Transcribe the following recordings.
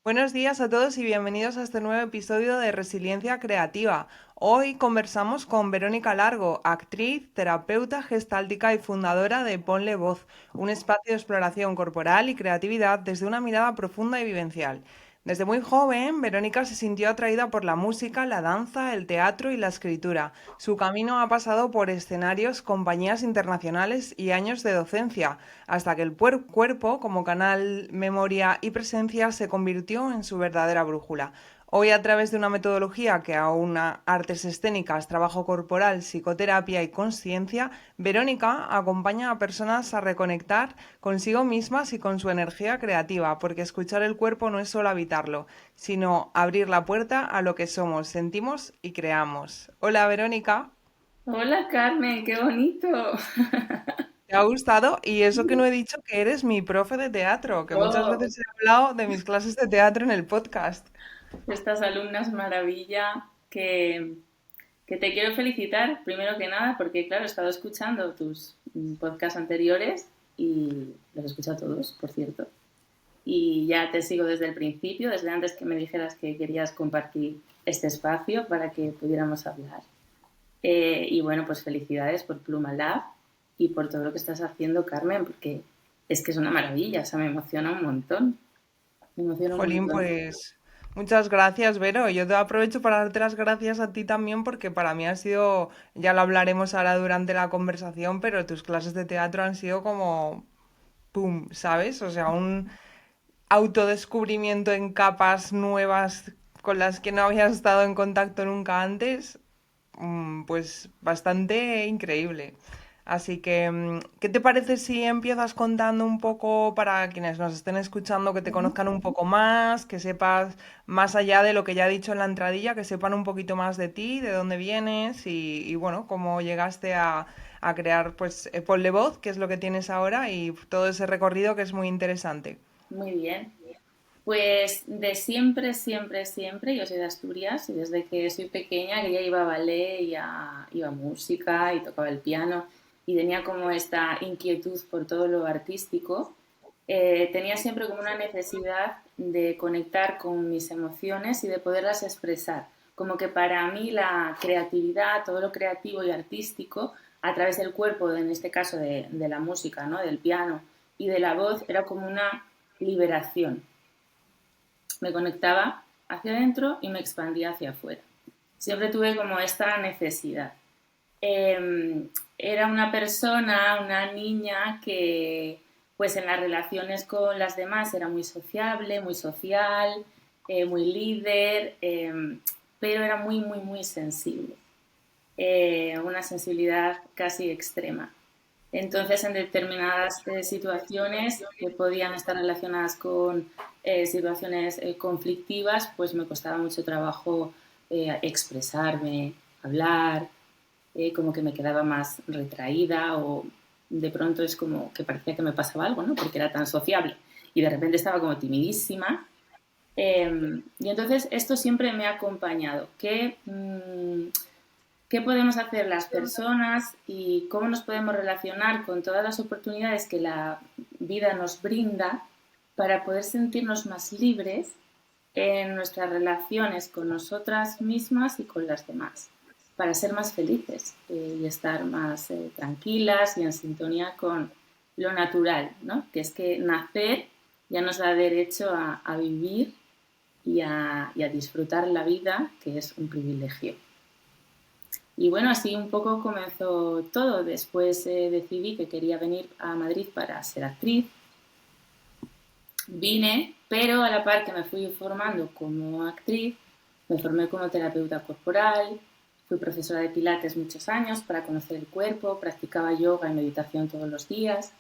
Buenos días a todos y bienvenidos a este nuevo episodio de Resiliencia Creativa. Hoy conversamos con Verónica Largo, actriz, terapeuta gestáltica y fundadora de Ponle Voz, un espacio de exploración corporal y creatividad desde una mirada profunda y vivencial. Desde muy joven, Verónica se sintió atraída por la música, la danza, el teatro y la escritura. Su camino ha pasado por escenarios, compañías internacionales y años de docencia, hasta que el cuerpo, como canal, memoria y presencia, se convirtió en su verdadera brújula. Hoy, a través de una metodología que aúna artes escénicas, trabajo corporal, psicoterapia y conciencia, Verónica acompaña a personas a reconectar consigo mismas y con su energía creativa, porque escuchar el cuerpo no es solo habitarlo, sino abrir la puerta a lo que somos, sentimos y creamos. Hola, Verónica. Hola Carmen, qué bonito. ¿Te ha gustado? Y eso que no he dicho que eres mi profe de teatro, que muchas Oh, veces he hablado de mis clases de teatro en el podcast. estas alumnas maravilla que te quiero felicitar, primero que nada, porque claro, he estado escuchando tus podcasts anteriores y los he escuchado todos, por cierto. Y ya te sigo desde el principio, desde antes que me dijeras que querías compartir este espacio para que pudiéramos hablar. Y bueno, pues felicidades por Pluma Lab y por todo lo que estás haciendo, Carmen, porque es que es una maravilla, o sea, me emociona un montón. Me emociona un Jolín, montón. pues muchas gracias, Vero. Yo te aprovecho para darte las gracias a ti también porque para mí ha sido, ya lo hablaremos ahora durante la conversación, pero tus clases de teatro han sido como, ¡pum!, ¿sabes? O sea, un autodescubrimiento en capas nuevas con las que no habías estado en contacto nunca antes. Pues bastante increíble. Así que, ¿qué te parece si empiezas contando un poco para quienes nos estén escuchando, que te conozcan un poco más, que sepas más allá de lo que ya he dicho en la entradilla, que sepan un poquito más de ti, de dónde vienes y bueno, cómo llegaste a crear pues Ponle Voz, que es lo que tienes ahora, y todo ese recorrido que es muy interesante. Muy bien. Pues de siempre, siempre, siempre, yo soy de Asturias y desde que soy pequeña que ya iba a ballet, ya iba a música y tocaba el piano y tenía como esta inquietud por todo lo artístico. Tenía siempre como una necesidad de conectar con mis emociones y de poderlas expresar. Como que para mí la creatividad, todo lo creativo y artístico, a través del cuerpo, en este caso de la música, ¿no? Del piano y de la voz, era como una liberación. Me conectaba hacia adentro y me expandía hacia afuera. Siempre tuve como esta necesidad. Era una persona, una niña que pues en las relaciones con las demás era muy sociable, muy social, muy líder, pero era muy, muy, muy sensible. Una sensibilidad casi extrema. Entonces, en determinadas situaciones que podían estar relacionadas con situaciones conflictivas, pues me costaba mucho trabajo expresarme, hablar, como que me quedaba más retraída o de pronto es como que parecía que me pasaba algo, ¿no? Porque era tan sociable y de repente estaba como timidísima. Y entonces esto siempre me ha acompañado. ¿Qué podemos hacer las personas y cómo nos podemos relacionar con todas las oportunidades que la vida nos brinda para poder sentirnos más libres en nuestras relaciones con nosotras mismas y con las demás, para ser más felices y estar más tranquilas y en sintonía con lo natural, ¿no? Que es que nacer ya nos da derecho a vivir y a disfrutar la vida, que es un privilegio. Y bueno, así un poco comenzó todo. Después decidí que quería venir a Madrid para ser actriz. Vine, pero a la par que me fui formando como actriz, me formé como terapeuta corporal, fui profesora de pilates muchos años para conocer el cuerpo, practicaba yoga y meditación todos los días.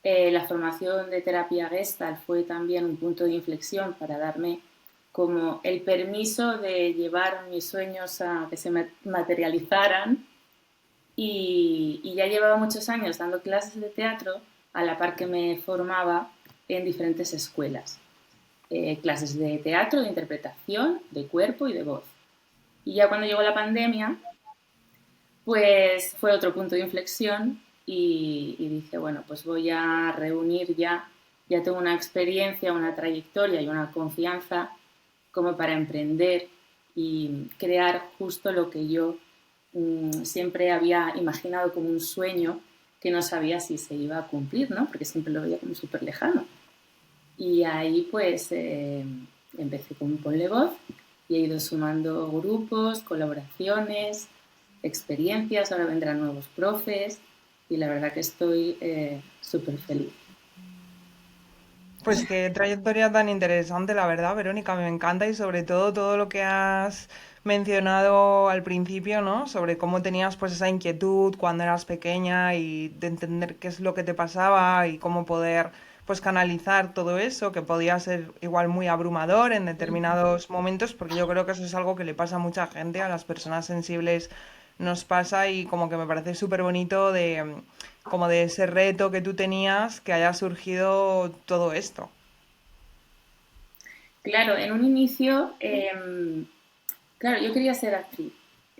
La formación de terapia Gestalt fue también un punto de inflexión para darme como el permiso de llevar mis sueños a que se materializaran y ya llevaba muchos años dando clases de teatro a la par que me formaba en diferentes escuelas. Clases de teatro, de interpretación, de cuerpo y de voz. Y ya cuando llegó la pandemia, pues fue otro punto de inflexión y dije, bueno, pues voy a reunir ya. ya tengo una experiencia, una trayectoria y una confianza como para emprender y crear justo lo que yo siempre había imaginado como un sueño que no sabía si se iba a cumplir, ¿no? Porque siempre lo veía como súper lejano. Y ahí pues empecé con Ponle Voz y he ido sumando grupos, colaboraciones, experiencias, ahora vendrán nuevos profes y la verdad que estoy súper feliz. Pues qué trayectoria tan interesante, la verdad, Verónica, me encanta y sobre todo lo que has mencionado al principio, ¿no? Sobre cómo tenías pues esa inquietud cuando eras pequeña y de entender qué es lo que te pasaba y cómo poder pues canalizar todo eso, que podía ser igual muy abrumador en determinados momentos, porque yo creo que eso es algo que le pasa a mucha gente, a las personas sensibles nos pasa y como que me parece súper bonito de como de ese reto que tú tenías que haya surgido todo esto. Claro, en un inicio, claro, yo quería ser actriz.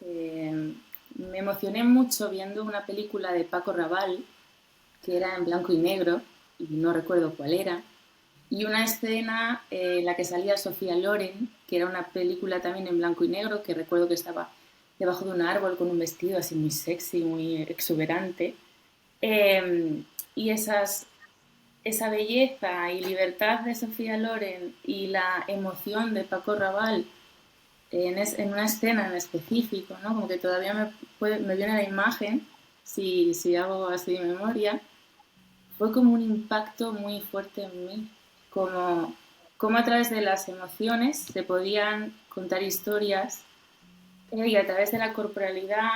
Me emocioné mucho viendo una película de Paco Rabanne que era en blanco y negro, y no recuerdo cuál era, y una escena en la que salía Sofía Loren, que era una película también en blanco y negro, que recuerdo que estaba debajo de un árbol con un vestido así muy sexy, muy exuberante. Eh, y esa belleza y libertad de Sofía Loren y la emoción de Paco Rabanne en una escena en específico, ¿no? Como que todavía me viene la imagen, si hago así de memoria, fue como un impacto muy fuerte en mí, como, como a través de las emociones se podían contar historias y a través de la corporalidad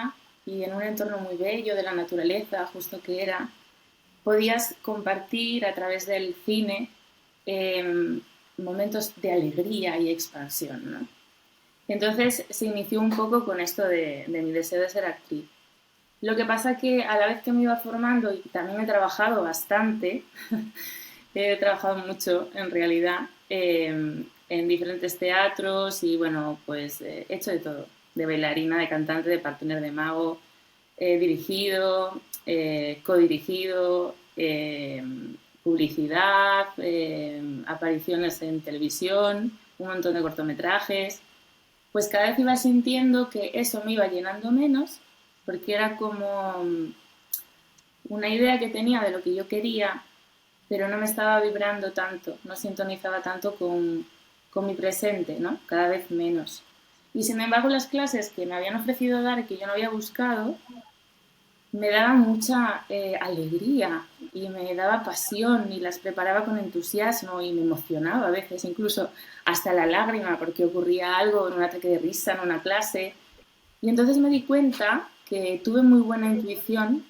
y en un entorno muy bello de la naturaleza, justo que era, podías compartir a través del cine eh, momentos de alegría y expansión, ¿no? Entonces se inició un poco con esto de mi deseo de ser actriz. Lo que pasa que a la vez que me iba formando y también he trabajado bastante, he trabajado mucho en realidad en diferentes teatros y bueno, pues he hecho de todo, de bailarina, de cantante, de partner de mago, dirigido, codirigido, publicidad, apariciones en televisión, un montón de cortometrajes. Pues cada vez iba sintiendo que eso me iba llenando menos, porque era como una idea que tenía de lo que yo quería, pero no me estaba vibrando tanto, no sintonizaba tanto con mi presente, ¿no? Cada vez menos. Y sin embargo, las clases que me habían ofrecido dar y que yo no había buscado, me daban mucha alegría y me daba pasión y las preparaba con entusiasmo y me emocionaba a veces, incluso hasta la lágrima, porque ocurría algo en un ataque de risa en una clase. Y entonces me di cuenta que tuve muy buena intuición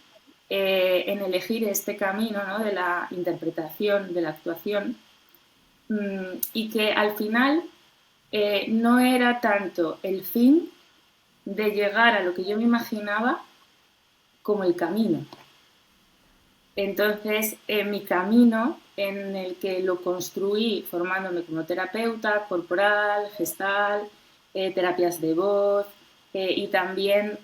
en elegir este camino, ¿no? De la interpretación, de la actuación, y que al final no era tanto el fin de llegar a lo que yo me imaginaba como el camino. Entonces, en mi camino, en el que lo construí formándome como terapeuta corporal, gestal, terapias de voz y también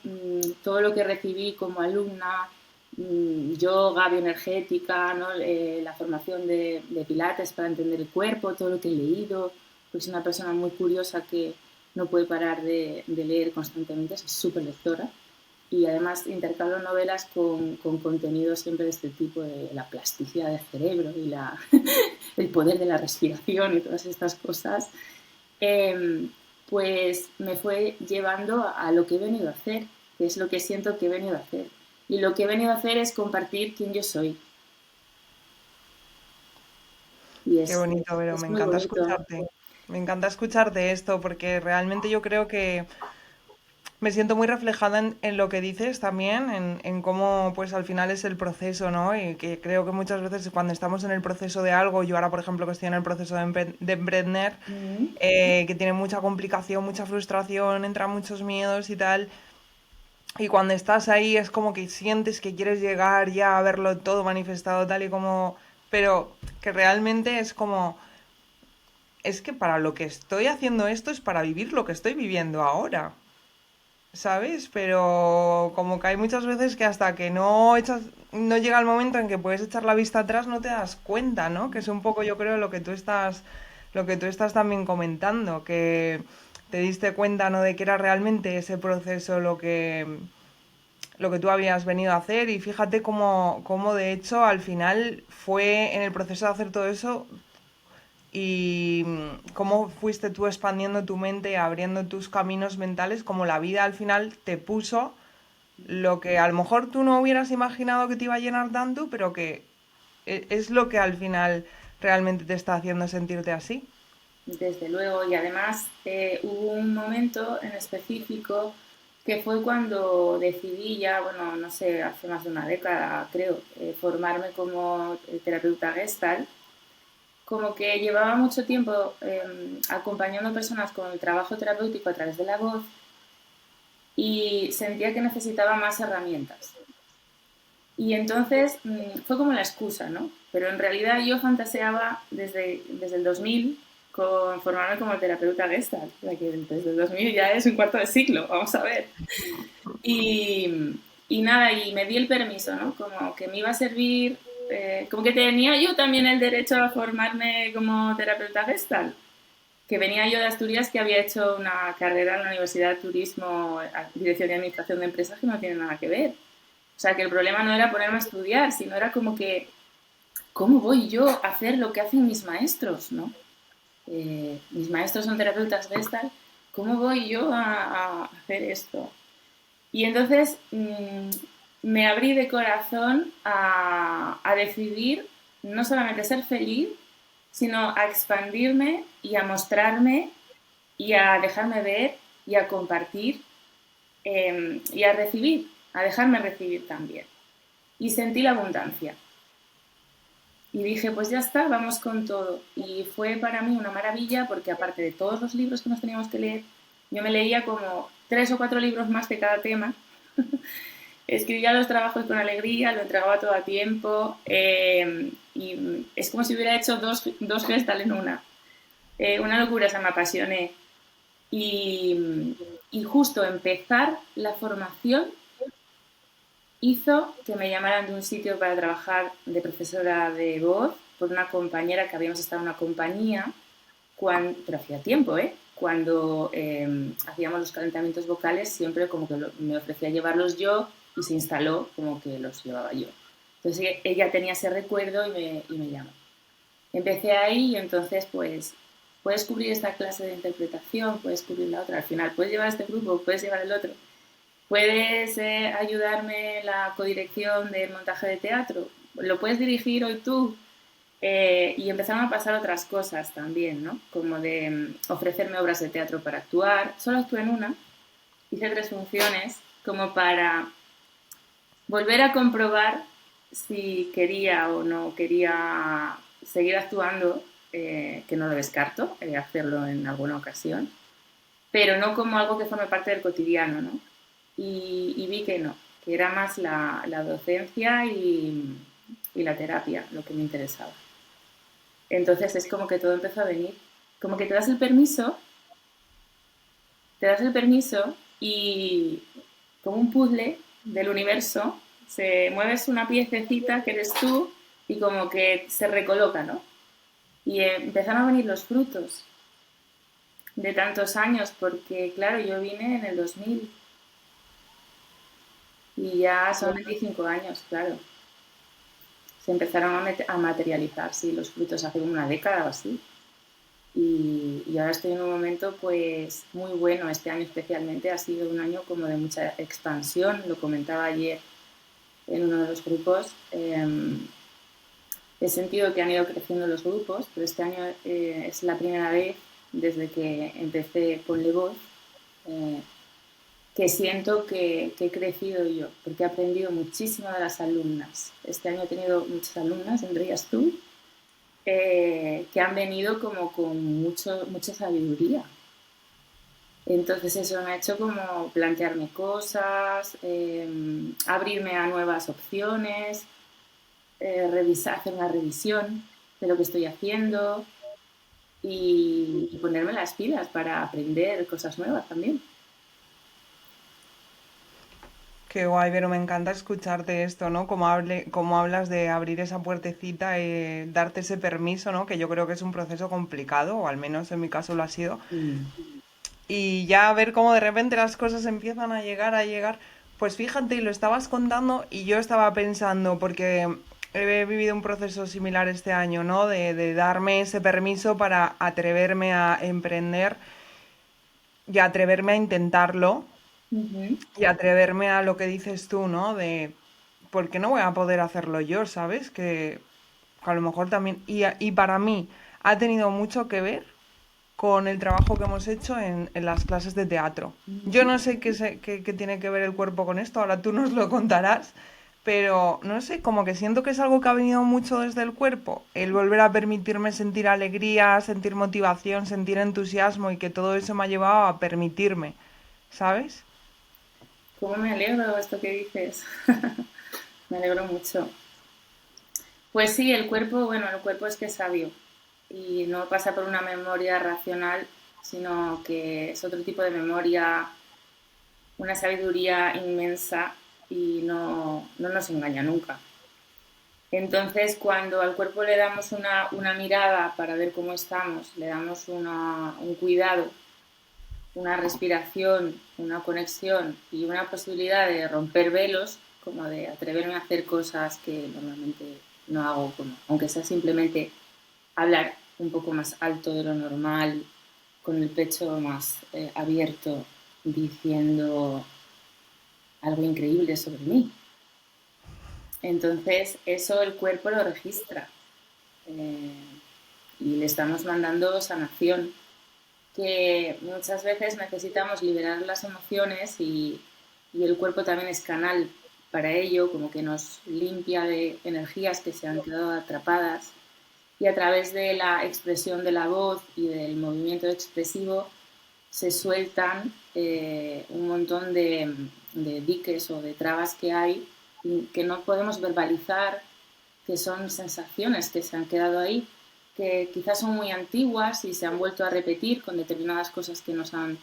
todo lo que recibí como alumna, yoga, bioenergética, ¿no? La formación de pilates para entender el cuerpo, todo lo que he leído, pues soy una persona muy curiosa que no puede parar de leer constantemente, es súper lectora y además intercalo novelas con contenido siempre de este tipo de la plasticidad del cerebro y el poder de la respiración y todas estas cosas, eh, pues me fue llevando a lo que he venido a hacer, que es lo que siento que he venido a hacer. Y lo que he venido a hacer es compartir quién yo soy. Y Qué bonito, pero me es muy encanta bonito. escucharte. Me encanta escucharte esto porque realmente yo creo que me siento muy reflejada en lo que dices también, en cómo pues al final es el proceso, ¿no? Y que creo que muchas veces cuando estamos en el proceso de algo, yo ahora por ejemplo que estoy en el proceso de emprender, Mm. que tiene mucha complicación, mucha frustración, entran muchos miedos y tal, y cuando estás ahí es como que sientes que quieres llegar ya a verlo todo manifestado tal y como, pero que realmente es como, es que para lo que estoy haciendo esto es para vivir lo que estoy viviendo ahora. ¿sabes? Pero como que hay muchas veces que hasta que no echas, no llega el momento en que puedes echar la vista atrás, no te das cuenta, ¿no? Que es un poco, yo creo, lo que tú estás también comentando, que te diste cuenta, ¿no? De que era realmente ese proceso lo que tú habías venido a hacer y fíjate cómo de hecho al final fue en el proceso de hacer todo eso y cómo fuiste tú expandiendo tu mente, abriendo tus caminos mentales, como la vida al final te puso lo que a lo mejor tú no hubieras imaginado que te iba a llenar tanto, pero que es lo que al final realmente te está haciendo sentirte así. Desde luego, y además hubo un momento en específico que fue cuando decidí ya, bueno, no sé, hace más de una década, creo, formarme como terapeuta Gestalt. Como que llevaba mucho tiempo acompañando a personas con el trabajo terapéutico a través de la voz y sentía que necesitaba más herramientas. Y entonces fue como la excusa, ¿no? Pero en realidad yo fantaseaba desde el 2000 con formarme como terapeuta Gestalt, o sea que desde el 2000 ya es un cuarto de siglo, vamos a ver. Y, y nada, y me di el permiso, ¿no? Como que me iba a servir, como que tenía yo también el derecho a formarme como terapeuta Gestalt, que venía yo de Asturias, que había hecho una carrera en la Universidad de Turismo, Dirección y Administración de Empresas, que no tiene nada que ver. O sea, que el problema no era ponerme a estudiar, sino era como que, ¿cómo voy yo a hacer lo que hacen mis maestros, no? Mis maestros son terapeutas Gestalt, ¿cómo voy yo a hacer esto? Y entonces me abrí de corazón a decidir no solamente ser feliz, sino a expandirme y a mostrarme y a dejarme ver y a compartir y a recibir, a dejarme recibir también. Y sentí la abundancia. Y dije, pues ya está, vamos con todo. Y fue para mí una maravilla porque aparte de todos los libros que nos teníamos que leer, yo me leía como 3 o 4 libros más de cada tema. Escribía los trabajos con alegría, lo entregaba todo a tiempo y es como si hubiera hecho dos gestal en una. Una locura, o sea, me apasioné. Y justo empezar la formación hizo que me llamaran de un sitio para trabajar de profesora de voz por una compañera que habíamos estado en una compañía, pero hacía tiempo, ¿eh? Cuando hacíamos los calentamientos vocales, siempre como que me ofrecía llevarlos yo y se instaló como que los llevaba yo. Entonces ella tenía ese recuerdo y me llamó. Empecé ahí y entonces pues puedes cubrir esta clase de interpretación, puedes cubrir la otra, al final puedes llevar este grupo, puedes llevar el otro. ¿Puedes ayudarme en la codirección del montaje de teatro? ¿Lo puedes dirigir hoy tú? Y empezaron a pasar otras cosas también, ¿no? Como de ofrecerme obras de teatro para actuar. Solo actué en una, hice 3 funciones, como para volver a comprobar si quería o no quería seguir actuando, que no lo descarto, hacerlo en alguna ocasión, pero no como algo que forme parte del cotidiano, ¿no? Y vi que no, que era más la docencia y la terapia lo que me interesaba. Entonces es como que todo empezó a venir, como que te das el permiso y como un puzzle del universo, se mueves una piececita que eres tú y como que se recoloca, ¿no? Y empezaron a venir los frutos de tantos años, porque claro, yo vine en el 2000 y ya son 25 años, claro. Se empezaron a materializar, sí, los frutos hace una década o así. Y ahora estoy en un momento pues muy bueno. Este año especialmente ha sido un año como de mucha expansión, lo comentaba ayer en uno de los grupos. He sentido que han ido creciendo los grupos, pero este año es la primera vez desde que empecé Ponle Voz eh, que siento que he crecido yo, porque he aprendido muchísimo de las alumnas. Este año he tenido muchas alumnas, entre ellas tú, que han venido como con mucha sabiduría. Entonces eso me ha hecho como plantearme cosas, abrirme a nuevas opciones, hacer una revisión de lo que estoy haciendo y ponerme las pilas para aprender cosas nuevas también. Qué guay, pero me encanta escucharte esto, ¿no? Como hablas de abrir esa puertecita y darte ese permiso, ¿no? Que yo creo que es un proceso complicado, o al menos en mi caso lo ha sido. Mm. Y ya ver cómo de repente las cosas empiezan a llegar. Pues fíjate, y lo estabas contando y yo estaba pensando, porque he vivido un proceso similar este año, ¿no? De darme ese permiso para atreverme a emprender y atreverme a intentarlo Ujú. y atreverme a lo que dices tú, ¿no? De, ¿por qué no voy a poder hacerlo yo, ¿sabes? Que a lo mejor también... Y para mí ha tenido mucho que ver con el trabajo que hemos hecho en las clases de teatro. Yo no sé qué tiene que ver el cuerpo con esto, ahora tú nos lo contarás, pero no sé, como que siento que es algo que ha venido mucho desde el cuerpo, el volver a permitirme sentir alegría, sentir motivación, sentir entusiasmo y que todo eso me ha llevado a permitirme, ¿sabes? ¿Cómo me alegro de esto que dices? Me alegro mucho. Pues sí, el cuerpo, bueno, el cuerpo es que es sabio y no pasa por una memoria racional, sino que es otro tipo de memoria, una sabiduría inmensa y no nos engaña nunca. Entonces, cuando al cuerpo le damos una mirada para ver cómo estamos, le damos un cuidado, una respiración, una conexión y una posibilidad de romper velos, como de atreverme a hacer cosas que normalmente no hago, como, aunque sea simplemente hablar un poco más alto de lo normal, con el pecho más abierto, diciendo algo increíble sobre mí. Entonces, eso el cuerpo lo registra eh, y le estamos mandando sanación, que muchas veces necesitamos liberar las emociones y el cuerpo también es canal para ello, como que nos limpia de energías que se han quedado atrapadas y a través de la expresión de la voz y del movimiento expresivo se sueltan un montón de diques o de trabas que hay y que no podemos verbalizar, que son sensaciones que se han quedado ahí, que quizás son muy antiguas y se han vuelto a repetir con determinadas cosas que nos han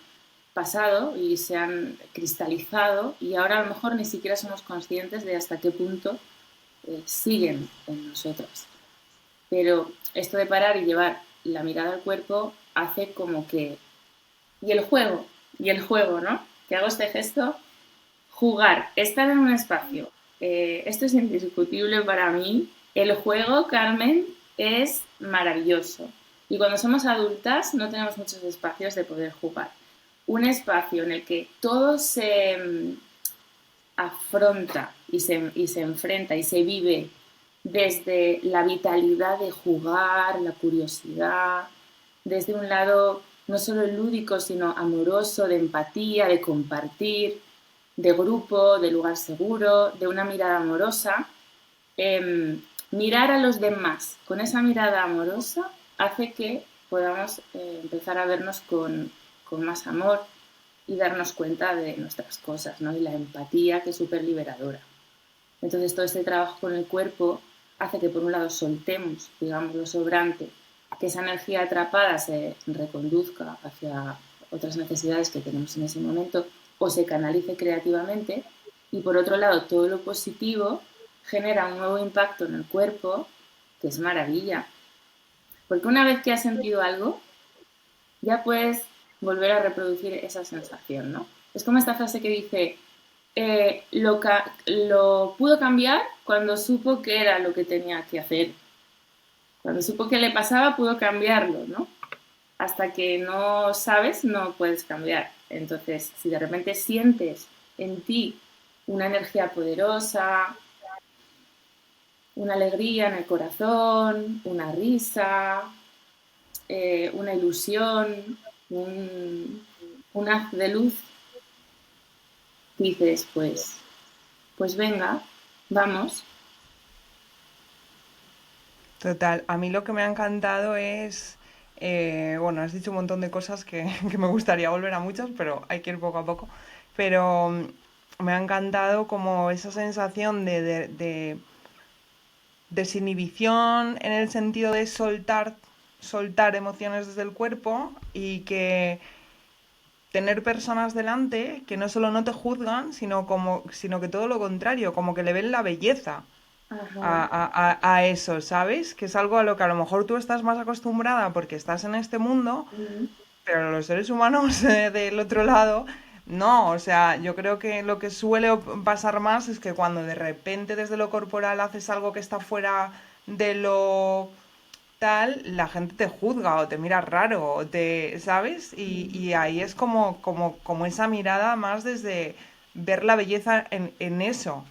pasado y se han cristalizado y ahora a lo mejor ni siquiera somos conscientes de hasta qué punto siguen en nosotros. Pero esto de parar y llevar la mirada al cuerpo hace como que... y el juego, ¿no? Que hago este gesto, jugar, estar en un espacio. Esto es indiscutible para mí. El juego, Carmen, es maravilloso. Y cuando somos adultas no tenemos muchos espacios de poder jugar. Un espacio en el que todo se afronta y se enfrenta y se vive desde la vitalidad de jugar, la curiosidad, desde un lado no solo lúdico, sino amoroso, de empatía, de compartir, de grupo, de lugar seguro, de una mirada amorosa. Mirar a los demás con esa mirada amorosa hace que podamos empezar a vernos con más amor y darnos cuenta de nuestras cosas, ¿no? Y la empatía, que es súper liberadora. Entonces, todo este trabajo con el cuerpo hace que, por un lado, soltemos, digamos, lo sobrante, que esa energía atrapada se reconduzca hacia otras necesidades que tenemos en ese momento o se canalice creativamente. Y, por otro lado, todo lo positivo genera un nuevo impacto en el cuerpo, que es maravilla. Porque una vez que has sentido algo, ya puedes volver a reproducir esa sensación, ¿no? Es como esta frase que dice, lo pudo cambiar cuando supo que era lo que tenía que hacer. Cuando supo que le pasaba, pudo cambiarlo, ¿no? Hasta que no sabes, no puedes cambiar. Entonces, si de repente sientes en ti una energía poderosa, una alegría en el corazón, una risa, una ilusión, un haz de luz, dices, pues venga, vamos. Total, a mí lo que me ha encantado es, bueno, has dicho un montón de cosas que me gustaría volver a muchas, pero hay que ir poco a poco. Pero me ha encantado como esa sensación de desinhibición en el sentido de soltar emociones desde el cuerpo y que tener personas delante que no solo no te juzgan, sino que todo lo contrario, como que le ven la belleza Ajá. a eso, ¿sabes? Que es algo a lo que a lo mejor tú estás más acostumbrada porque estás en este mundo, Ujú. pero los seres humanos del otro lado, no. O sea, yo creo que lo que suele pasar más es que cuando de repente desde lo corporal haces algo que está fuera de lo tal, la gente te juzga o te mira raro, o te, ¿sabes? Y ahí es como esa mirada más desde ver la belleza en eso.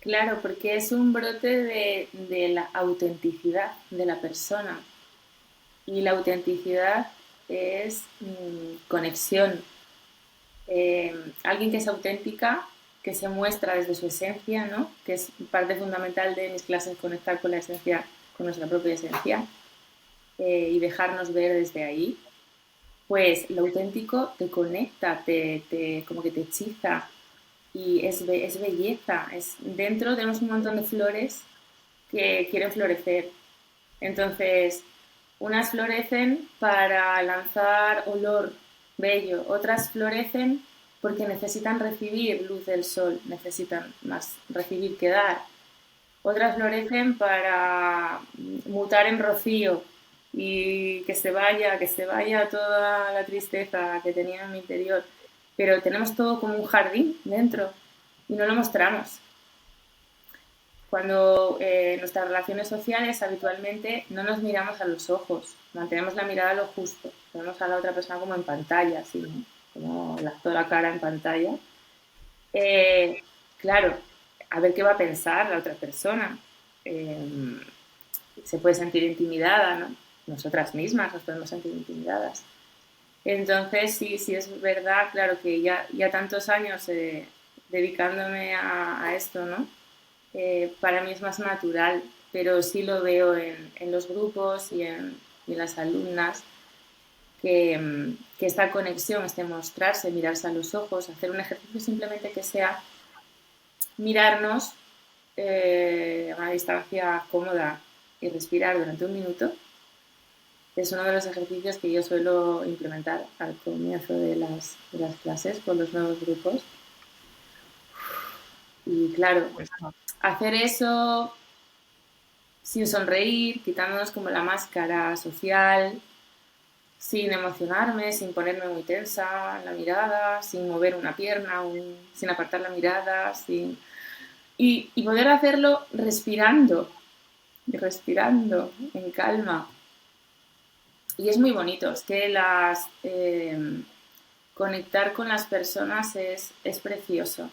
Claro, porque es un brote de la autenticidad de la persona. Y la autenticidad es conexión. Alguien que es auténtica, que se muestra desde su esencia, ¿no? Que es parte fundamental de mis clases, conectar con la esencia, con nuestra propia esencia, y dejarnos ver desde ahí. Pues lo auténtico te conecta, como que te hechiza y es belleza. Dentro tenemos un montón de flores que quieren florecer. Entonces, unas florecen para lanzar olor bello, otras florecen porque necesitan recibir luz del sol, necesitan más recibir que dar. Otras florecen para mutar en rocío y que se vaya toda la tristeza que tenía en mi interior. Pero tenemos todo como un jardín dentro y no lo mostramos. Cuando en nuestras relaciones sociales habitualmente no nos miramos a los ojos, mantenemos la mirada a lo justo, vemos a la otra persona como en pantalla, así, ¿no? Como toda la cara en pantalla. Eh, claro, a ver qué va a pensar la otra persona. Eh, Se puede sentir intimidada, ¿no? Nosotras mismas nos podemos sentir intimidadas. Entonces, sí, sí es verdad, claro que ya tantos años dedicándome a esto, ¿no? Para mí es más natural, pero sí lo veo en los grupos y en las alumnas, que esta conexión, este mostrarse, mirarse a los ojos, hacer un ejercicio simplemente que sea mirarnos a una distancia cómoda y respirar durante un minuto, es uno de los ejercicios que yo suelo implementar al comienzo de las clases con los nuevos grupos. Y claro, Pues hacer eso sin sonreír, quitándonos como la máscara social, sin emocionarme, sin ponerme muy tensa en la mirada, sin mover una pierna, sin apartar la mirada, y poder hacerlo respirando, respirando en calma. Y es muy bonito, es que conectar con las personas es precioso.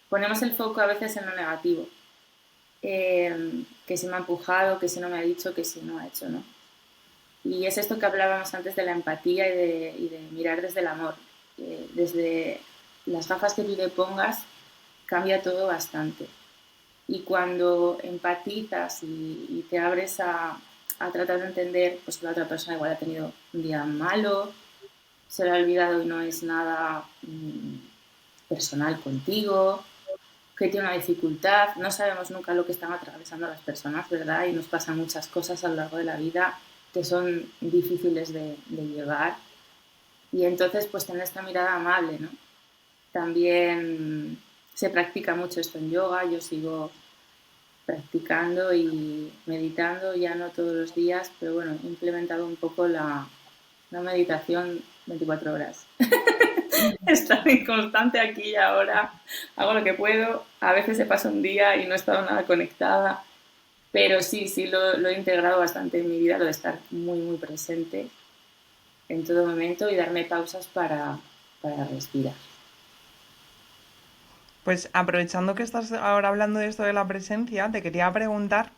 Ponemos el foco a veces en lo negativo, que si me ha empujado, que si no me ha dicho, que si no ha hecho, ¿no? Y es esto que hablábamos antes de la empatía y de mirar desde el amor. Desde las gafas que tú te pongas cambia todo bastante. Y cuando empatizas y te abres a tratar de entender, pues que la otra persona igual ha tenido un día malo, se lo ha olvidado y no es nada personal contigo, que tiene una dificultad, no sabemos nunca lo que están atravesando las personas, ¿verdad? Y nos pasan muchas cosas a lo largo de la vida que son difíciles de llevar. Y entonces, pues tener esta mirada amable, ¿no? También se practica mucho esto en yoga, yo sigo practicando y meditando, ya no todos los días, pero bueno, he implementado un poco la meditación 24 horas. Estoy constante aquí y ahora, hago lo que puedo, a veces se pasa un día y no he estado nada conectada, pero sí, sí lo he integrado bastante en mi vida, lo de estar muy, muy presente en todo momento y darme pausas para respirar. Pues aprovechando que estás ahora hablando de esto de la presencia, te quería preguntar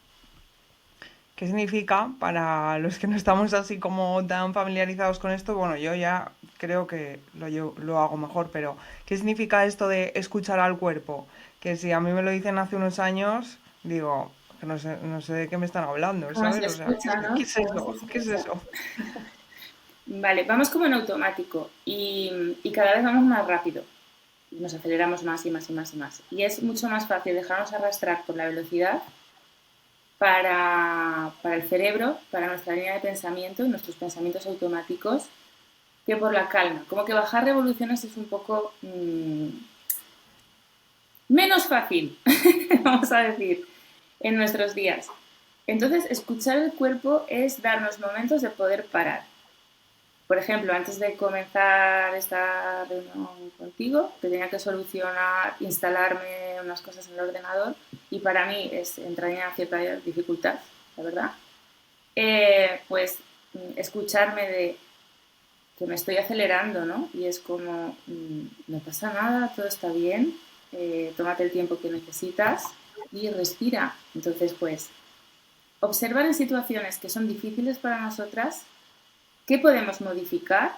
qué significa para los que no estamos así como tan familiarizados con esto. Bueno, yo ya creo que lo hago mejor, pero ¿qué significa esto de escuchar al cuerpo? Que si a mí me lo dicen hace unos años, digo, que no sé de qué me están hablando, ¿Cómo se ¿sabes? O sea, escucha, ¿qué no? es ¿Cómo se eso? ¿Qué es escucha? eso? Vale, vamos como en automático y cada vez vamos más rápido. Nos aceleramos más y más y más y más. Y es mucho más fácil dejarnos arrastrar por la velocidad para el cerebro, para nuestra línea de pensamiento y nuestros pensamientos automáticos, que por la calma. Como que bajar revoluciones es un poco menos fácil, vamos a decir, en nuestros días. Entonces, escuchar el cuerpo es darnos momentos de poder parar. Por ejemplo, antes de comenzar esta reunión contigo, que tenía que solucionar, instalarme unas cosas en el ordenador, y para mí entraña cierta dificultad, la verdad, pues escucharme de que me estoy acelerando, ¿no? Y es como, no pasa nada, todo está bien, tómate el tiempo que necesitas y respira. Entonces, pues, observar en situaciones que son difíciles para nosotras, ¿qué podemos modificar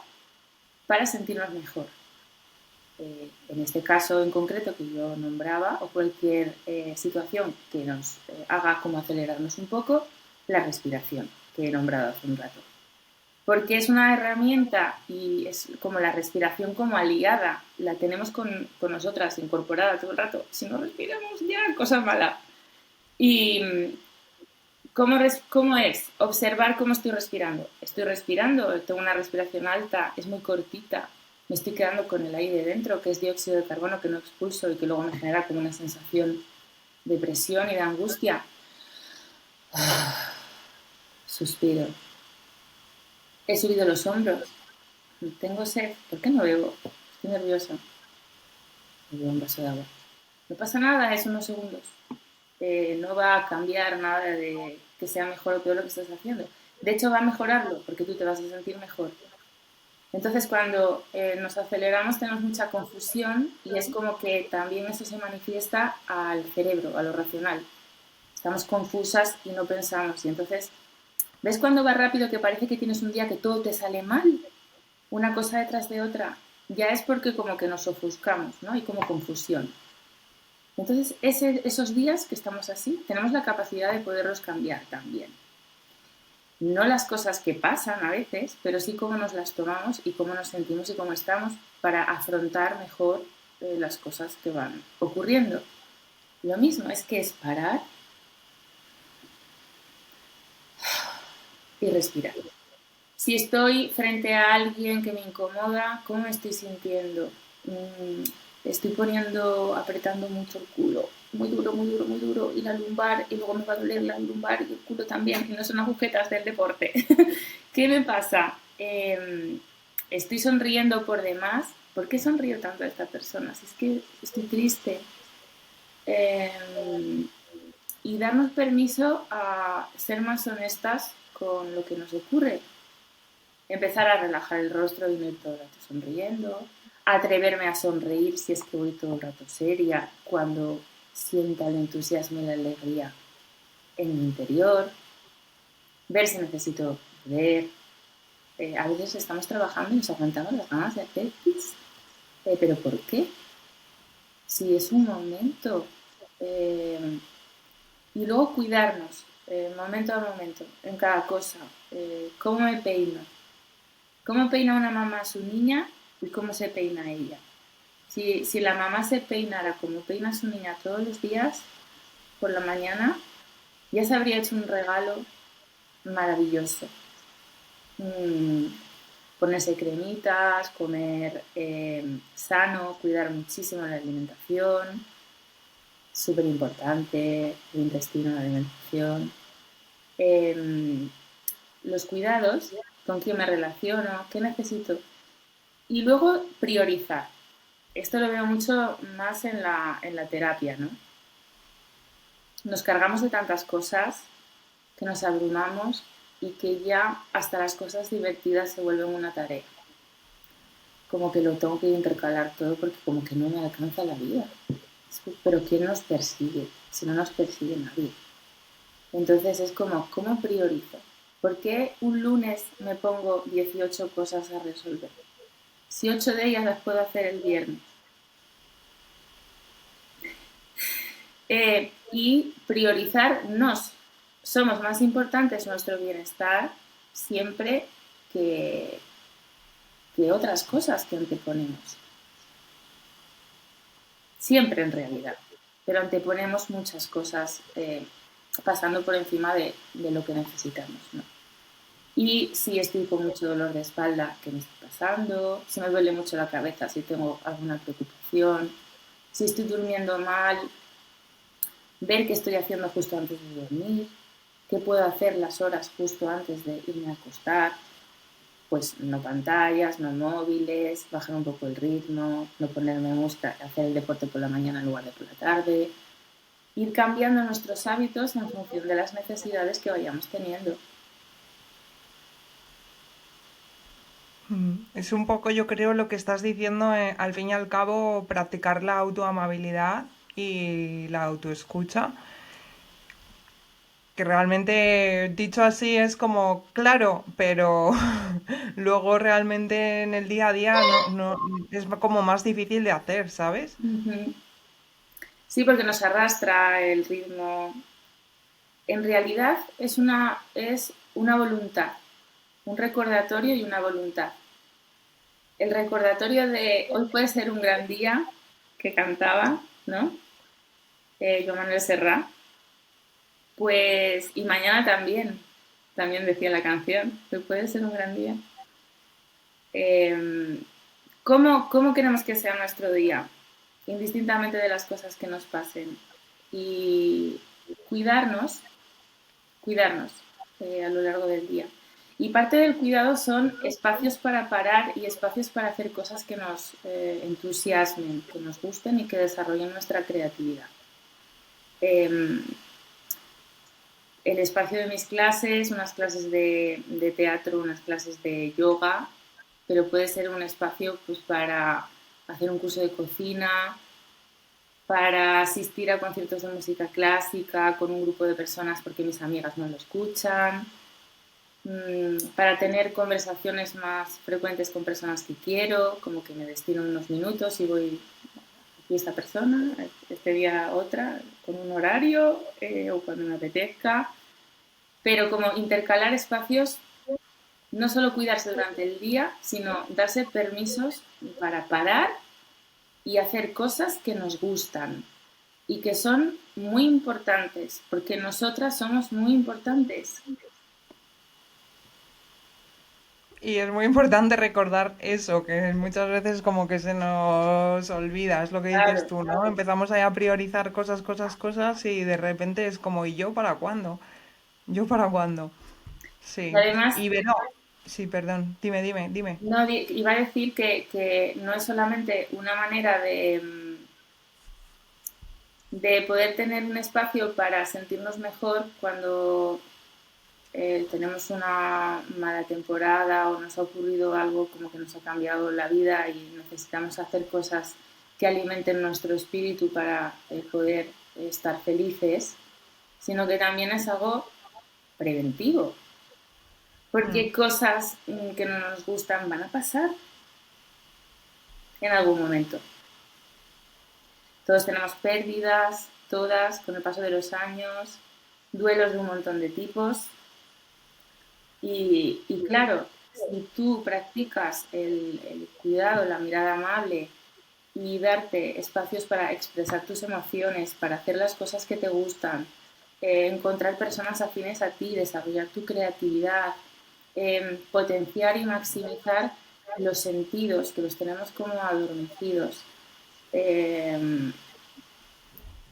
para sentirnos mejor? En este caso en concreto que yo nombraba, o cualquier situación que nos haga como acelerarnos un poco, la respiración, que he nombrado hace un rato. Porque es una herramienta y es como la respiración como aliada, la tenemos con nosotras incorporada todo el rato. Si no respiramos ya, cosa mala. Y ¿cómo es? Observar cómo estoy respirando. Estoy respirando, tengo una respiración alta, es muy cortita, me estoy quedando con el aire dentro, que es dióxido de carbono que no expulso y que luego me genera como una sensación de presión y de angustia. Suspiro. He subido los hombros. Tengo sed. ¿Por qué no bebo? Estoy nerviosa. Me bebo un vaso de agua. No pasa nada, es unos segundos. No va a cambiar nada de que sea mejor o peor lo que estás haciendo. De hecho, va a mejorarlo porque tú te vas a sentir mejor. Entonces, cuando nos aceleramos tenemos mucha confusión y es como que también eso se manifiesta al cerebro, a lo racional. Estamos confusas y no pensamos. Y entonces, ¿ves cuando va rápido que parece que tienes un día que todo te sale mal? Una cosa detrás de otra. Ya es porque como que nos ofuscamos, ¿no? Hay como confusión. Entonces, esos días que estamos así, tenemos la capacidad de poderlos cambiar también. No las cosas que pasan a veces, pero sí cómo nos las tomamos y cómo nos sentimos y cómo estamos para afrontar mejor las cosas que van ocurriendo. Lo mismo es que es parar y respirar. Si estoy frente a alguien que me incomoda, ¿cómo me estoy sintiendo? Estoy apretando mucho el culo, muy duro, muy duro, muy duro, y la lumbar, y luego me va a doler la lumbar y el culo también, y no son agujetas del deporte. ¿Qué me pasa? Estoy sonriendo por demás. ¿Por qué sonrío tanto a esta persona? Si es que estoy triste. Y darnos permiso a ser más honestas con lo que nos ocurre. Empezar a relajar el rostro y no ir todo el rato sonriendo, atreverme a sonreír si es que voy todo el rato seria, cuando sienta el entusiasmo y la alegría en mi interior, ver si necesito ver. A veces estamos trabajando y nos aguantamos las ganas de hacer pis. ¿Pero por qué? Si es un momento. Y luego cuidarnos, momento a momento, en cada cosa. ¿Cómo me peino? ¿Cómo peina una mamá a su niña y cómo se peina ella? Si la mamá se peinara como peina a su niña todos los días, por la mañana, ya se habría hecho un regalo maravilloso. Ponerse cremitas, comer sano, cuidar muchísimo la alimentación, súper importante, el intestino, la alimentación. Los cuidados, con quién me relaciono, qué necesito. Y luego priorizar. Esto lo veo mucho más en la terapia, ¿no? Nos cargamos de tantas cosas que nos abrumamos y que ya hasta las cosas divertidas se vuelven una tarea. Como que lo tengo que intercalar todo porque como que no me alcanza la vida. Pero ¿quién nos persigue? Si no nos persigue nadie. Entonces es como, ¿cómo priorizo? ¿Por qué un lunes me pongo 18 cosas a resolver? Si 8 de ellas las puedo hacer el viernes. Y priorizarnos. Somos más importantes nuestro bienestar siempre que otras cosas que anteponemos. Siempre en realidad. Pero anteponemos muchas cosas pasando por encima de lo que necesitamos, ¿no? Y si estoy con mucho dolor de espalda, que me está pasando, si me duele mucho la cabeza, si tengo alguna preocupación, si estoy durmiendo mal, ver qué estoy haciendo justo antes de dormir, qué puedo hacer las horas justo antes de irme a acostar, pues no pantallas, no móviles, bajar un poco el ritmo, no ponerme música, hacer el deporte por la mañana en lugar de por la tarde, ir cambiando nuestros hábitos en función de las necesidades que vayamos teniendo. Es un poco, yo creo, lo que estás diciendo, al fin y al cabo, practicar la autoamabilidad y la autoescucha, que realmente dicho así es como claro, pero luego realmente en el día a día no es como más difícil de hacer, ¿sabes? Uh-huh. Sí, porque nos arrastra el ritmo. En realidad es una voluntad, un recordatorio y una voluntad. El recordatorio de hoy puede ser un gran día, que cantaba, ¿no? Joan Manuel Serrat. Pues, y mañana también decía la canción, hoy puede ser un gran día. Eh, ¿Cómo queremos que sea nuestro día? Indistintamente de las cosas que nos pasen. Y cuidarnos, cuidarnos a lo largo del día. Y parte del cuidado son espacios para parar y espacios para hacer cosas que nos entusiasmen, que nos gusten y que desarrollen nuestra creatividad. Eh, el espacio de mis clases, unas clases de teatro, unas clases de yoga, pero puede ser un espacio pues, para hacer un curso de cocina, para asistir a conciertos de música clásica con un grupo de personas porque mis amigas no lo escuchan, para tener conversaciones más frecuentes con personas que quiero, como que me destino unos minutos y voy aquí esta persona, este día otra, con un horario o cuando me apetezca, pero como intercalar espacios, no solo cuidarse durante el día, sino darse permisos para parar y hacer cosas que nos gustan y que son muy importantes, porque nosotras somos muy importantes. Y es muy importante recordar eso, que muchas veces como que se nos olvida, es lo que dices Claro. tú, ¿no? Empezamos ahí a priorizar cosas, cosas, cosas y de repente es como, ¿y yo para cuándo? ¿Yo para cuándo? Y Sí. además, Y Vero, sí, perdón, dime. no, iba a decir que no es solamente una manera de poder tener un espacio para sentirnos mejor cuando tenemos una mala temporada o nos ha ocurrido algo como que nos ha cambiado la vida y necesitamos hacer cosas que alimenten nuestro espíritu para poder estar felices, sino que también es algo preventivo, Mm. porque cosas que no nos gustan van a pasar en algún momento. Todos tenemos pérdidas, todas, con el paso de los años, duelos de un montón de tipos. Y claro, si tú practicas el cuidado, la mirada amable y darte espacios para expresar tus emociones, para hacer las cosas que te gustan, encontrar personas afines a ti, desarrollar tu creatividad, potenciar y maximizar los sentidos que los tenemos como adormecidos. Eh,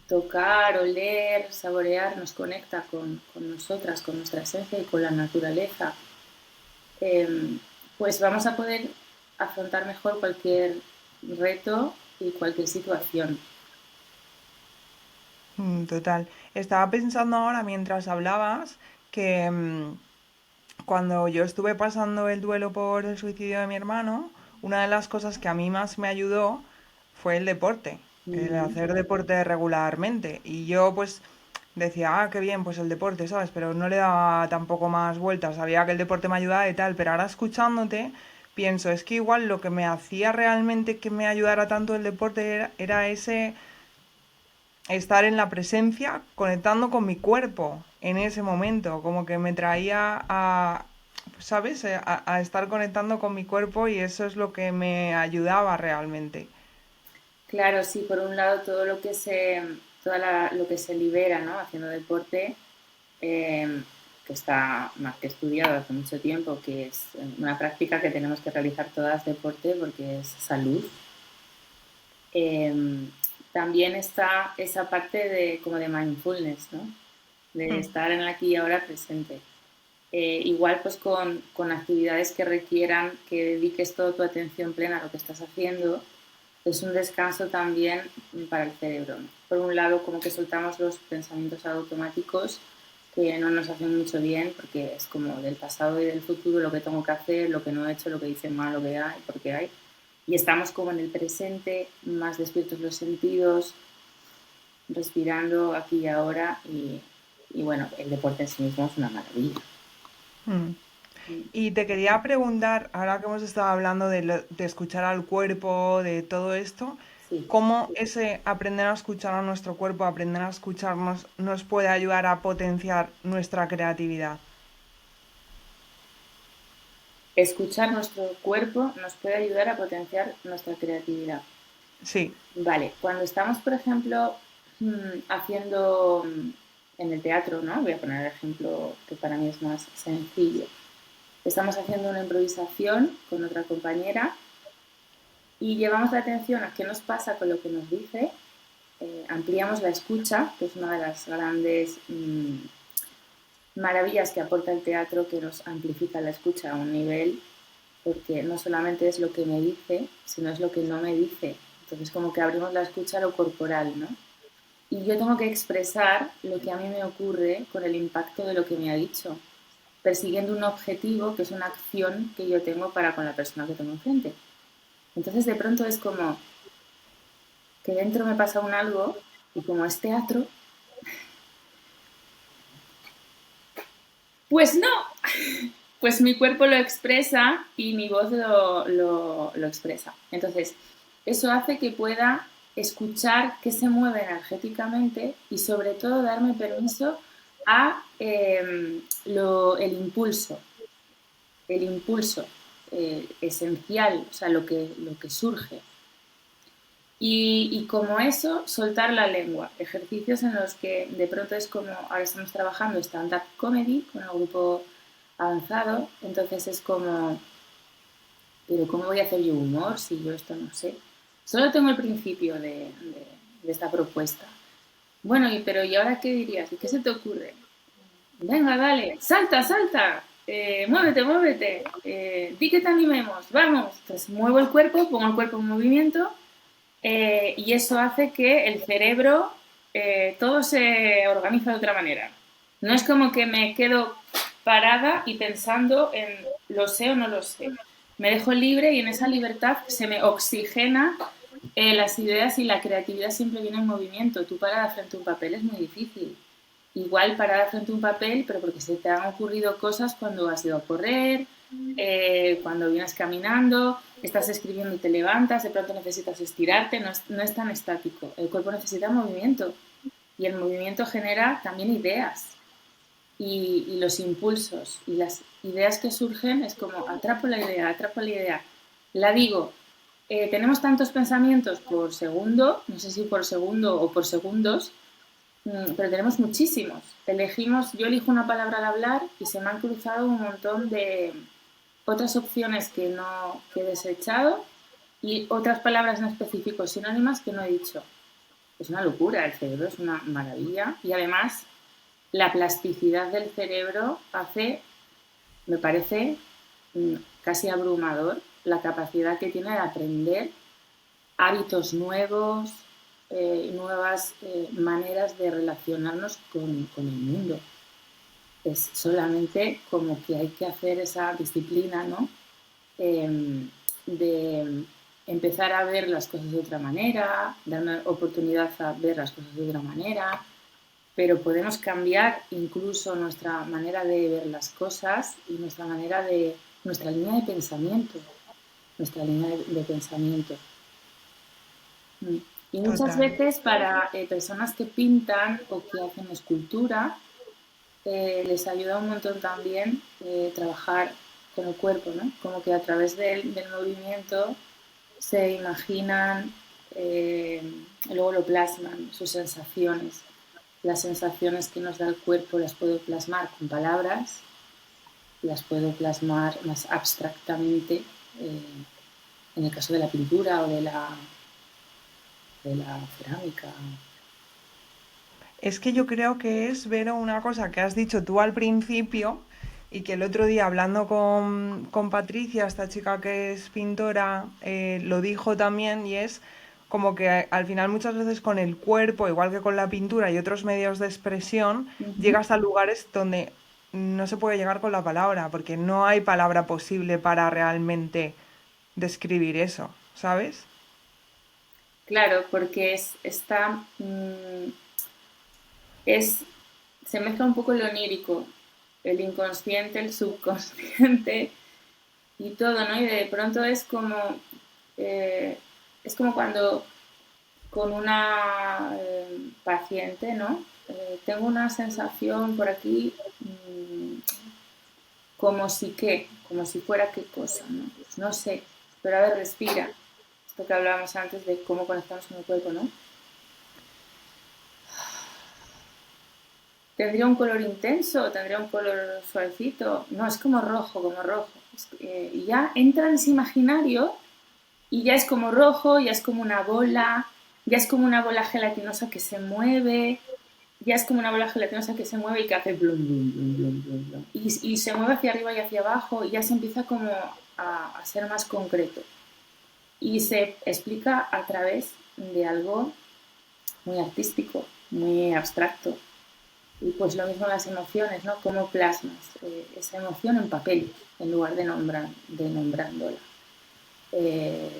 Tocar, oler, saborear nos conecta con nosotras, con nuestra esencia y con la naturaleza. eh, pues vamos a poder afrontar mejor cualquier reto y cualquier situación. Total. Estaba pensando ahora mientras hablabas que cuando yo estuve pasando el duelo por el suicidio de mi hermano, una de las cosas que a mí más me ayudó fue el deporte, el Uh-huh. hacer deporte regularmente. Y yo pues decía, qué bien, pues el deporte, ¿sabes? Pero no le daba tampoco más vueltas. Sabía que el deporte me ayudaba y tal, pero ahora escuchándote, pienso, es que igual lo que me hacía realmente que me ayudara tanto el deporte era ese estar en la presencia, conectando con mi cuerpo en ese momento, como que me traía a, ¿sabes? A estar conectando con mi cuerpo y eso es lo que me ayudaba realmente. Claro, sí, por un lado todo lo que lo que se libera, ¿no? Haciendo deporte, eh, que está más que estudiado hace mucho tiempo, que es una práctica que tenemos que realizar todas deporte porque es salud. Eh, También está esa parte de como de mindfulness, ¿no? De Mm. estar en el aquí y ahora presente. Igual pues con actividades que requieran que dediques toda tu atención plena a lo que estás haciendo, es un descanso también para el cerebro, ¿no? Por un lado, como que soltamos los pensamientos automáticos que no nos hacen mucho bien, porque es como del pasado y del futuro lo que tengo que hacer, lo que no he hecho, lo que hice mal, lo que hay, porque hay. Y estamos como en el presente, más despiertos los sentidos, respirando aquí y ahora. Y bueno, el deporte en sí mismo es una maravilla. Mm. Y te quería preguntar, ahora que hemos estado hablando de escuchar al cuerpo, de todo esto, Sí. ¿cómo ese aprender a escuchar a nuestro cuerpo, aprender a escucharnos, nos puede ayudar a potenciar nuestra creatividad? Escuchar nuestro cuerpo nos puede ayudar a potenciar nuestra creatividad. Sí. Vale, cuando estamos, por ejemplo, haciendo en el teatro, ¿no? Voy a poner el ejemplo que para mí es más sencillo. Estamos haciendo una improvisación con otra compañera y llevamos la atención a qué nos pasa con lo que nos dice, ampliamos la escucha, que es una de las grandes maravillas que aporta el teatro, que nos amplifica la escucha a un nivel, porque no solamente es lo que me dice, sino es lo que no me dice. Entonces como que abrimos la escucha a lo corporal, ¿no? Y yo tengo que expresar lo que a mí me ocurre con el impacto de lo que me ha dicho, persiguiendo un objetivo que es una acción que yo tengo para con la persona que tengo enfrente. Entonces de pronto es como que dentro me pasa un algo y como es teatro, pues no, pues mi cuerpo lo expresa y mi voz lo expresa. Entonces, eso hace que pueda escuchar qué se mueve energéticamente y sobre todo darme permiso a el impulso esencial, o sea, lo que surge. Y como eso, soltar la lengua. Ejercicios en los que de pronto es como, ahora estamos trabajando stand-up comedy con el grupo avanzado, entonces es como, pero ¿cómo voy a hacer yo humor si yo esto no sé? Solo tengo el principio de esta propuesta. Bueno, pero ¿y ahora qué dirías? ¿Y qué se te ocurre? Venga, dale, salta, salta, muévete, muévete, di que te animemos, vamos. Entonces muevo el cuerpo, pongo el cuerpo en movimiento y eso hace que el cerebro todo se organiza de otra manera. No es como que me quedo parada y pensando en lo sé o no lo sé. Me dejo libre y en esa libertad se me oxigena las ideas y la creatividad siempre viene en movimiento. Tú parada frente a un papel es muy difícil. Igual parada frente a un papel, pero porque se te han ocurrido cosas cuando has ido a correr, cuando vienes caminando, estás escribiendo y te levantas, de pronto necesitas estirarte, no es tan estático. El cuerpo necesita movimiento y el movimiento genera también ideas y los impulsos y las ideas que surgen es como atrapo la idea, la digo. Tenemos tantos pensamientos por segundo, no sé si por segundo o por segundos, pero tenemos muchísimos. Yo elijo una palabra al hablar y se me han cruzado un montón de otras opciones que he desechado y otras palabras en específico sinónimas que no he dicho. Es una locura, el cerebro es una maravilla y además la plasticidad del cerebro hace, me parece casi abrumador la capacidad que tiene de aprender hábitos nuevos, nuevas maneras de relacionarnos con el mundo. Es solamente como que hay que hacer esa disciplina, ¿no? De empezar a ver las cosas de otra manera, darme oportunidad a ver las cosas de otra manera, pero podemos cambiar incluso nuestra manera de ver las cosas y nuestra línea de pensamiento, nuestra línea de pensamiento. Y muchas Total. veces para personas que pintan o que hacen escultura, les ayuda un montón también trabajar con el cuerpo, ¿no? Como que a través del movimiento se imaginan, luego lo plasman, sus sensaciones. las sensaciones que nos da el cuerpo las puedo plasmar con palabras, las puedo plasmar más abstractamente, en el caso de la pintura o de la cerámica. Es que yo creo que es, Vero, una cosa que has dicho tú al principio y que el otro día hablando con Patricia, esta chica que es pintora, lo dijo también y es como que al final muchas veces con el cuerpo, igual que con la pintura y otros medios de expresión, Ujú. llegas a lugares donde no se puede llegar con la palabra, porque no hay palabra posible para realmente describir eso, ¿sabes? Claro, porque es, se mezcla un poco lo onírico, el inconsciente, el subconsciente y todo, ¿no? Y de pronto eh, es como cuando con una paciente, ¿no? Tengo una sensación por aquí, como si fuera qué cosa, ¿no? No sé, pero a ver, respira. Esto que hablábamos antes de cómo conectamos con el cuerpo, ¿no? ¿Tendría un color intenso? ¿Tendría un color suavecito? No, es como rojo, como rojo. Y ya entra en ese imaginario y ya es como rojo, ya es como una bola, ya es como una bola gelatinosa que se mueve, ya es como una bola gelatinosa que se mueve y que hace blum, blum, blum, blum, blum, blum. Y se mueve hacia arriba y hacia abajo y ya se empieza como a ser más concreto. Y se explica a través de algo muy artístico, muy abstracto. Y pues lo mismo las emociones, ¿no? ¿Cómo plasmas esa emoción en papel en lugar de nombrándola?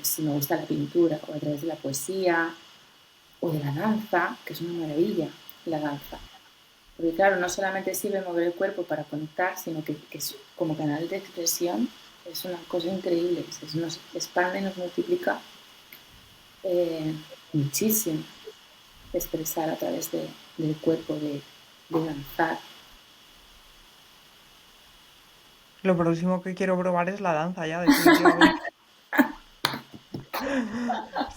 Si me gusta la pintura o a través de la poesía o de la danza, que es una maravilla la danza. Porque claro, no solamente sirve mover el cuerpo para conectar, sino que es como canal de expresión, es una cosa increíble, nos expande y nos multiplica eh, muchísimo expresar a través del cuerpo, de danzar. Lo próximo que quiero probar es la danza ya, definitivamente.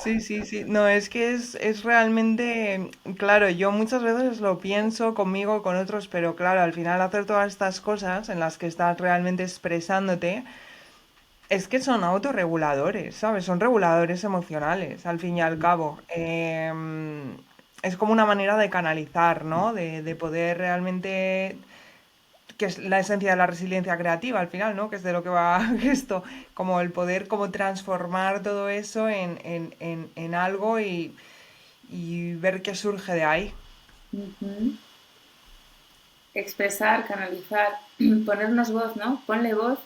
Sí, sí, sí. No, es que es realmente, claro, yo muchas veces lo pienso conmigo y con otros, pero claro, al final hacer todas estas cosas en las que estás realmente expresándote, es que son autorreguladores, ¿sabes? Son reguladores emocionales, al fin y al cabo. Es como una manera de canalizar, ¿no? De poder realmente que es la esencia de la resiliencia creativa al final, ¿no? Que es de lo que va esto, como el poder como transformar todo eso en algo y ver qué surge de ahí. Uh-huh. Expresar, canalizar, ponernos voz, ¿no? Ponle voz.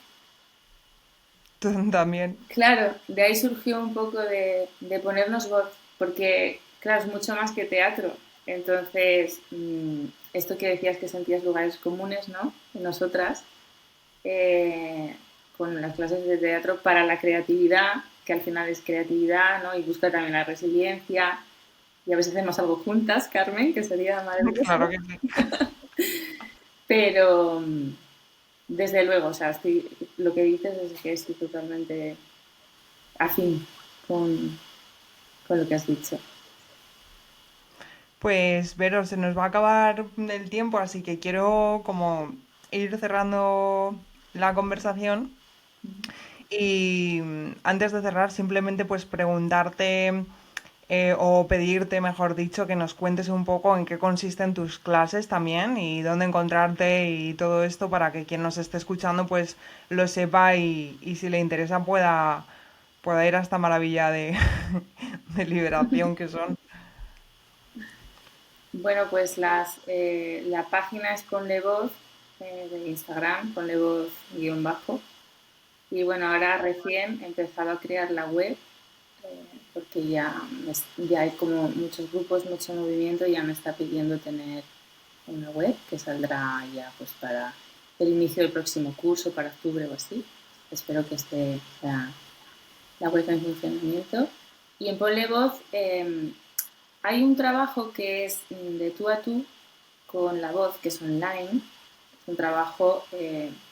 También. Claro, de ahí surgió un poco de ponernos voz, porque, claro, es mucho más que teatro. Entonces, esto que decías que sentías lugares comunes, ¿no? Nosotras, eh, con las clases de teatro para la creatividad, que al final es creatividad, ¿no? Y busca también la resiliencia. Y a veces hacemos algo juntas, Carmen, que sería Claro maravilloso. que sí. Pero, desde luego, o sea, lo que dices es que estoy totalmente afín con, con lo que has dicho. Pues, Vero, se nos va a acabar el tiempo, así que quiero como ir cerrando la conversación. Y antes de cerrar, simplemente pues preguntarte o pedirte, mejor dicho, que nos cuentes un poco en qué consisten tus clases también y dónde encontrarte y todo esto para que quien nos esté escuchando pues lo sepa y si le interesa pueda ir a esta maravilla de, de liberación que son. Bueno, pues la página es Ponle Voz de Instagram, Ponle Voz guión bajo. Y bueno, ahora recién he empezado a crear la web porque ya hay como muchos grupos, mucho movimiento y ya me está pidiendo tener una web que saldrá ya pues para el inicio del próximo curso, para octubre o así. Espero que esté la web en funcionamiento. Y en Ponle Voz hay un trabajo que es de tú a tú con la voz, que es online. Es un trabajo,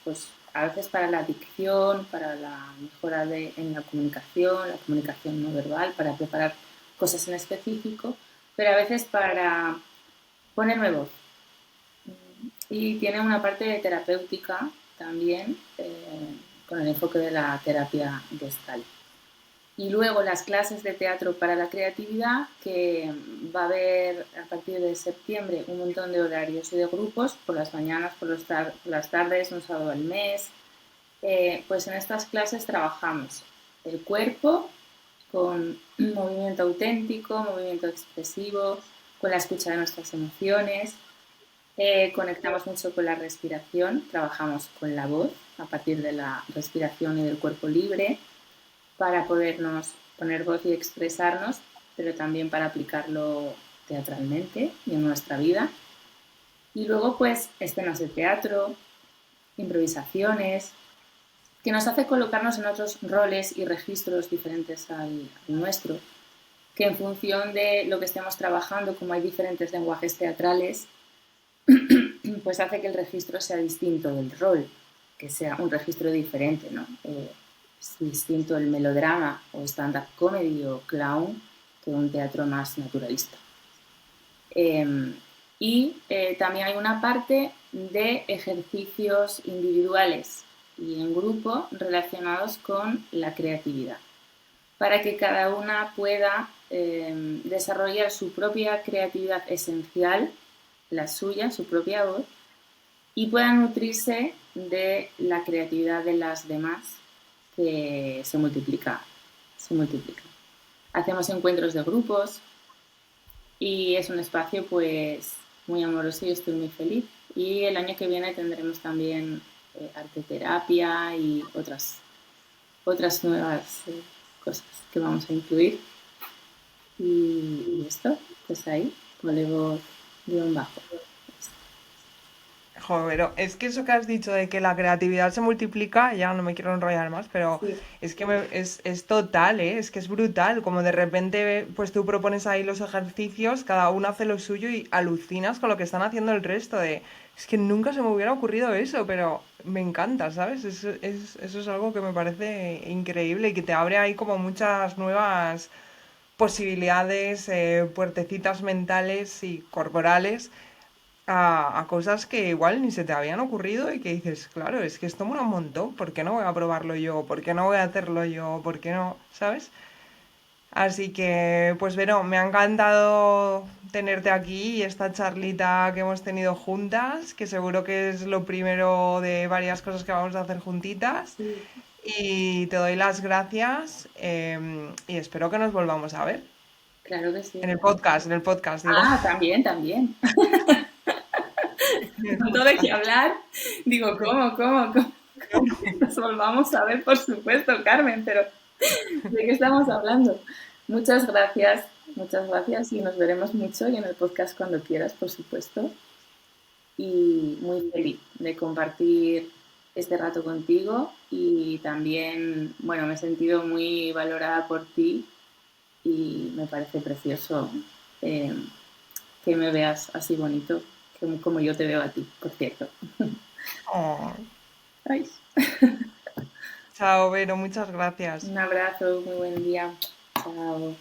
pues, a veces para la dicción, para la mejora en la comunicación no verbal, para preparar cosas en específico, pero a veces para Ponerme voz. Y tiene una parte terapéutica también, con el enfoque de la terapia Gestalt. Y luego las clases de teatro para la creatividad, que va a haber a partir de septiembre un montón de horarios y de grupos, por las mañanas, por las tardes, un sábado al mes. Pues en estas clases trabajamos el cuerpo con movimiento auténtico, movimiento expresivo, con la escucha de nuestras emociones. Conectamos mucho con la respiración, trabajamos con la voz a partir de la respiración y del cuerpo libre para podernos poner voz y expresarnos, pero también para aplicarlo teatralmente y en nuestra vida. Y luego, pues, escenas de teatro, improvisaciones, que nos hace colocarnos en otros roles y registros diferentes al nuestro, que en función de lo que estemos trabajando, como hay diferentes lenguajes teatrales, pues hace que el registro sea distinto del rol, que sea un registro diferente, ¿no? Es distinto el melodrama o stand-up comedy o clown que un teatro más naturalista. También hay una parte de ejercicios individuales y en grupo relacionados con la creatividad, para que cada una pueda desarrollar su propia creatividad esencial, la suya, su propia voz, y pueda nutrirse de la creatividad de las demás, que se multiplica, se multiplica. Hacemos encuentros de grupos y es un espacio pues muy amoroso y estoy muy feliz. Y el año que viene tendremos también arte terapia y otras nuevas cosas que vamos a incluir. Y esto, pues ahí, voleibol guión bajo. Joder, pero es que eso que has dicho de que la creatividad se multiplica, ya no me quiero enrollar más, pero Sí, es que es total, ¿eh? Es que es brutal, como de repente pues tú propones ahí los ejercicios, cada uno hace lo suyo y alucinas con lo que están haciendo el resto de... Es que nunca se me hubiera ocurrido eso, pero me encanta, ¿sabes? Eso es algo que me parece increíble y que te abre ahí como muchas nuevas posibilidades, puertecitas mentales y corporales a cosas que igual ni se te habían ocurrido y que dices, claro, es que esto mola un montón, ¿por qué no voy a probarlo yo? ¿Por qué no voy a hacerlo yo? ¿Por qué no? ¿Sabes? Así que, pues bueno, me ha encantado tenerte aquí y esta charlita que hemos tenido juntas, que seguro que es lo primero de varias cosas que vamos a hacer juntitas. sí, Y te doy las gracias y espero que nos volvamos a ver. claro que sí. En el podcast, digo. Ah, también, también. Tanto de qué hablar. Digo, ¿cómo? Nos volvamos a ver, por supuesto, Carmen, pero ¿de qué estamos hablando? Muchas gracias y nos veremos mucho y en el podcast cuando quieras, por supuesto. Y muy feliz de compartir este rato contigo y también, bueno, me he sentido muy valorada por ti y me parece precioso eh, que me veas así bonito, como yo te veo a ti, por cierto. Oh, Ay, chao, Vero, muchas gracias. un abrazo, muy buen día. Chao.